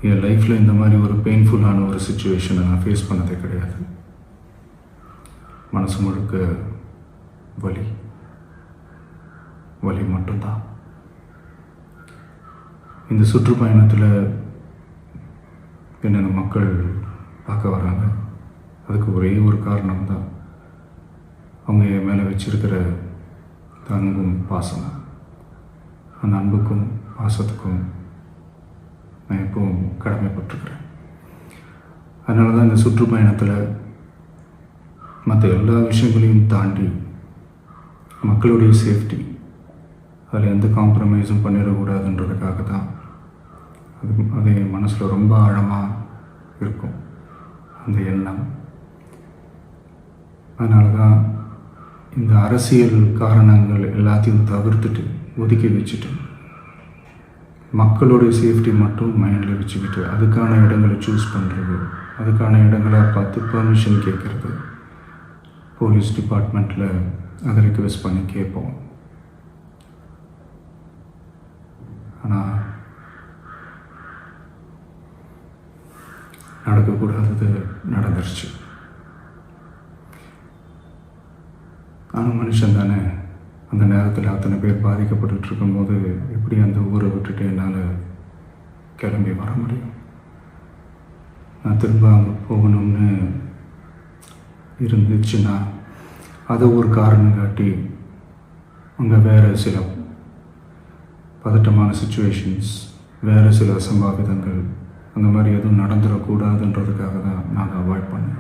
என் லைஃப்பில் இந்த மாதிரி ஒரு பெயின்ஃபுல்லான ஒரு சுச்சுவேஷனை நான் ஃபேஸ் பண்ணதே கிடையாது. மனசு முழுக்க வலி வலி மட்டும்தான். இந்த சுற்றுப்பயணத்தில் என்னென்ன மக்கள் பார்க்க வராங்க, அதுக்கு ஒரே ஒரு காரணம் தான், அவங்க என் மேலே வச்சிருக்கிற அன்பும் பாசம். அந்த அன்புக்கும் பாசத்துக்கும் நான் எப்பவும் கடமைப்பட்டிருக்கிறேன். அதனால தான் இந்த சுற்றுப்பயணத்தில் மற்ற எல்லா விஷயங்களையும் தாண்டி மக்களுடைய சேஃப்டி, அதில் எந்த காம்ப்ரமைஸும் பண்ணிடக்கூடாதுன்றதுக்காக தான் அது என் மனசில் ரொம்ப ஆழமாக இருக்கும் அந்த எண்ணம். அதனால தான் இந்த அரசியல் காரணங்கள் எல்லாத்தையும் தவிர்த்துட்டு ஒதுக்கி வச்சுட்டு மக்களுடைய சேஃப்டி மட்டும் மைண்டில் வச்சுக்கிட்டு அதுக்கான இடங்களை சூஸ் பண்ணுறது, அதுக்கான இடங்களை பார்த்து பர்மிஷன் கேட்குறது, போலீஸ் டிபார்ட்மெண்ட்டில் அதை ரிக்வெஸ்ட் பண்ணி கேட்போம். ஆனால் நடக்கக்கூடாதது நடந்துருச்சு. ஆனால் மனுஷன் தானே, அந்த நேரத்தில் அத்தனை பேர் பாதிக்கப்பட்டு இருக்கும்போது எப்படி அந்த ஊரை விட்டுட்டு என்னால் கிளம்பி வர முடியும்? நான் திரும்ப அங்கே போகணும்னு இருந்துச்சுன்னா அதை ஒரு காரணம் காட்டி அங்கே வேறு சில பதட்டமான சுச்சுவேஷன்ஸ், வேறு சில அசம்பாவிதங்கள் அந்த மாதிரி எதுவும் நடந்துடக்கூடாதுன்றதுக்காக தான் நான் அவாய்ட் பண்ணேன்.